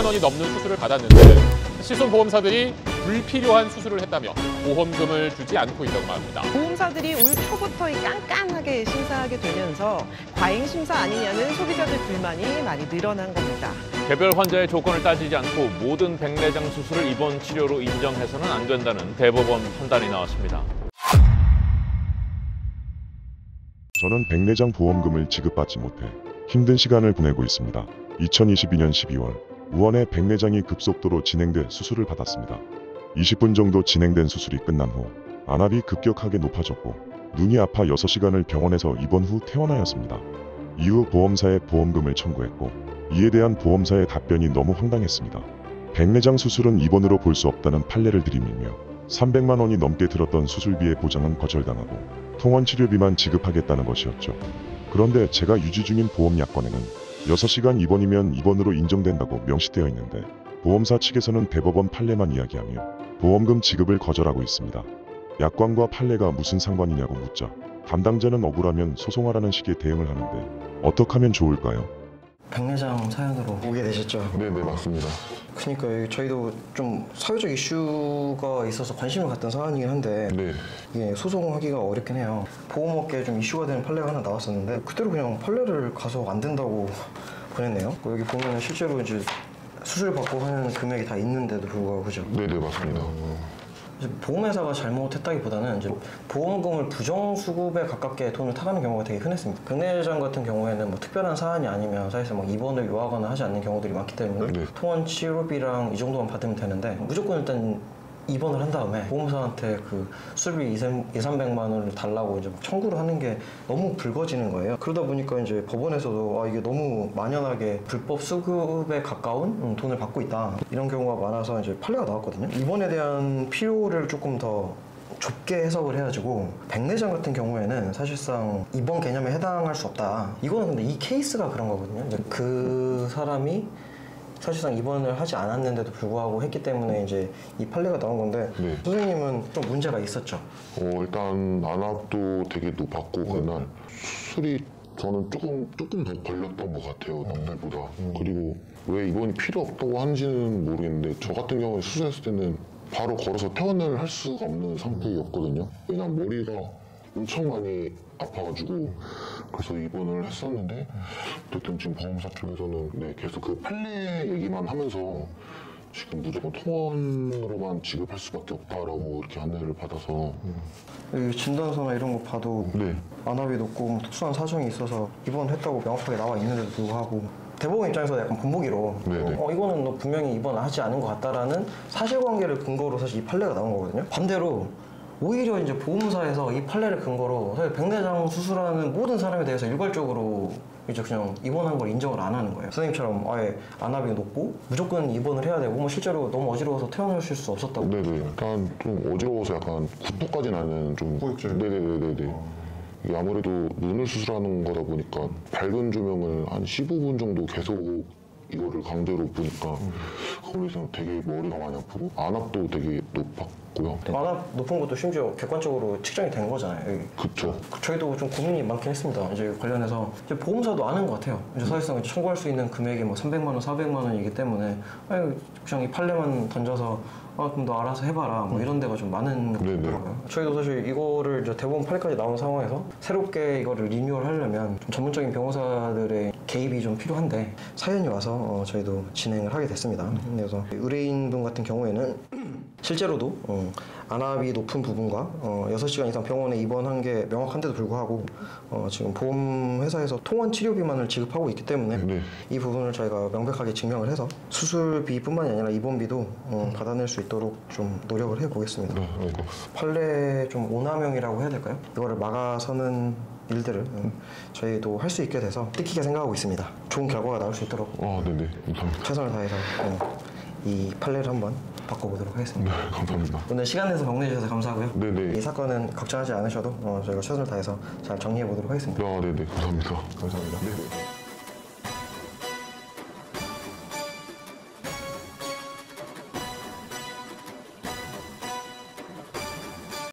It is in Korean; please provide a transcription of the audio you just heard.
원이 넘는 수술을 받았는데 실손보험사들이 불필요한 수술을 했다며 보험금을 주지 않고 있다고 말합니다. 보험사들이 올 초부터 깐깐하게 심사하게 되면서 과잉 심사 아니냐는 소비자들 불만이 많이 늘어난 겁니다. 개별 환자의 조건을 따지지 않고 모든 백내장 수술을 입원 치료로 인정해서는 안 된다는 대법원 판단이 나왔습니다. 저는 백내장 보험금을 지급받지 못해 힘든 시간을 보내고 있습니다. 2022년 12월 우원에 백내장이 급속도로 진행돼 수술을 받았습니다. 20분 정도 진행된 수술이 끝난 후 안압이 급격하게 높아졌고 눈이 아파 6시간을 병원에서 입원 후 퇴원하였습니다. 이후 보험사에 보험금을 청구했고 이에 대한 보험사의 답변이 너무 황당했습니다. 백내장 수술은 입원으로 볼 수 없다는 판례를 들이밀며 300만 원이 넘게 들었던 수술비의 보장은 거절당하고 통원 치료비만 지급하겠다는 것이었죠. 그런데 제가 유지 중인 보험 약관에는 6시간 입원이면 입원으로 인정된다고 명시되어 있는데 보험사 측에서는 대법원 판례만 이야기하며 보험금 지급을 거절하고 있습니다. 약관과 판례가 무슨 상관이냐고 묻자 담당자는 억울하면 소송하라는 식의 대응을 하는데 어떻게 하면 좋을까요? 백내장 사연으로 오게 되셨죠? 네네, 맞습니다. 그러니까 저희도 좀 사회적 이슈가 있어서 관심을 갖던 사안이긴 한데 네. 이게 소송하기가 어렵긴 해요. 보험업계에 좀 이슈가 되는 판례가 하나 나왔었는데 그대로 그냥 판례를 가서 안 된다고 보냈네요. 여기 보면은 실제로 이제 수술 받고 하는 금액이 다 있는데도 불구하고 그죠? 네네, 맞습니다. 보험회사가 잘못했다기보다는 이제 보험금을 부정수급에 가깝게 돈을 타가는 경우가 되게 흔했습니다. 백내장 같은 경우에는 뭐 특별한 사안이 아니면 사실상 막 입원을 요하거나 하지 않는 경우들이 많기 때문에 네. 통원 치료비랑 이 정도만 받으면 되는데 무조건 일단 입원을 한 다음에 보험사한테 그 수술비 200~300만 원을 달라고 이제 막 청구를 하는 게 너무 불거지는 거예요. 그러다 보니까 이제 법원에서도 이게 너무 만연하게 불법 수급에 가까운 돈을 받고 있다 이런 경우가 많아서 이제 판례가 나왔거든요. 입원에 대한 필요를 조금 더 좁게 해석을 해가지고 백내장 같은 경우에는 사실상 입원 개념에 해당할 수 없다. 이거는 근데 이 케이스가 그런 거거든요. 이제 그 사람이 사실상 입원을 하지 않았는데도 불구하고 했기 때문에 이제 이 판례가 나온 건데 네. 선생님은 좀 문제가 있었죠? 일단 안압도 되게 높았고 그날 수술이 저는 조금 더 걸렸던 것 같아요, 남들보다. 그리고 왜 입원이 필요 없다고 하는지는 모르겠는데 저 같은 경우에 수술했을 때는 바로 걸어서 퇴원을 할 수가 없는 상태였거든요. 왜냐면 머리가 엄청 많이 아파가지고 그래서 입원을 했었는데 어쨌든 지금 보험사 쪽에서는 네, 계속 그 판례 얘기만 하면서 지금 무조건 통원으로만 지급할 수밖에 없다라고 이렇게 안내를 받아서 진단서나 이런 거 봐도 네. 안압이 높고 뭐 특수한 사정이 있어서 입원했다고 명확하게 나와 있는데도 불구하고 대법원 입장에서 약간 본보기로 이거는 너 분명히 입원하지 않은 것 같다라는 사실관계를 근거로 사실 이 판례가 나온 거거든요. 반대로 오히려 이제 보험사에서 이 판례를 근거로 사실 백내장 수술하는 모든 사람에 대해서 일괄적으로 이제 그냥 입원한 걸 인정을 안 하는 거예요. 선생님처럼 아예 안압이 높고 무조건 입원을 해야 되고 뭐 실제로 너무 어지러워서 퇴원하실 수 없었다고. 네네. 약간 좀 어지러워서 약간 구토까지 나는 좀. 네네네네. 이게 아무래도 눈을 수술하는 거다 보니까 밝은 조명을 한 15분 정도 계속 이거를 강제로 보니까 거기서 되게 머리가 많이 아프고 안압도 되게 높았고요. 안압 높은 것도 심지어 객관적으로 측정이 된 거잖아요. 그쵸. 저희도 좀 고민이 많긴 했습니다. 이제 관련해서 이제 보험사도 아는 것 같아요. 이제 사실상 이제 청구할 수 있는 금액이 뭐 300만 원, 400만 원이기 때문에 그냥 이 판례만 던져서 그럼 너 알아서 해봐라 뭐 이런 데가 좀 많은 것 같더라고요. 저희도 사실 이거를 이제 대법원 판례까지 나온 상황에서 새롭게 이거를 리뉴얼 하려면 좀 전문적인 변호사들의 개입이 좀 필요한데 사연이 와서 저희도 진행을 하게 됐습니다. 그래서 의뢰인분 같은 경우에는 실제로도 안압이 높은 부분과 6시간 이상 병원에 입원한 게 명확한데도 불구하고 지금 보험회사에서 통원 치료비만을 지급하고 있기 때문에 이 부분을 저희가 명백하게 증명을 해서 수술비뿐만이 아니라 입원비도 받아낼 수 있도록 좀 노력을 해보겠습니다. 판례 좀 오남용이라고 해야 될까요? 이거를 막아서는 일들을 저희도 할 수 있게 돼서 뜻깊게 생각하고 있습니다. 좋은 결과가 나올 수 있도록 네네. 감사합니다. 최선을 다해서 이 판례를 한번 바꿔보도록 하겠습니다. 네, 감사합니다. 오늘 시간 내서 방문해주셔서 감사하고요. 네네. 이 사건은 걱정하지 않으셔도 저희가 최선을 다해서 잘 정리해보도록 하겠습니다. 네네. 감사합니다. 감사합니다. 네네.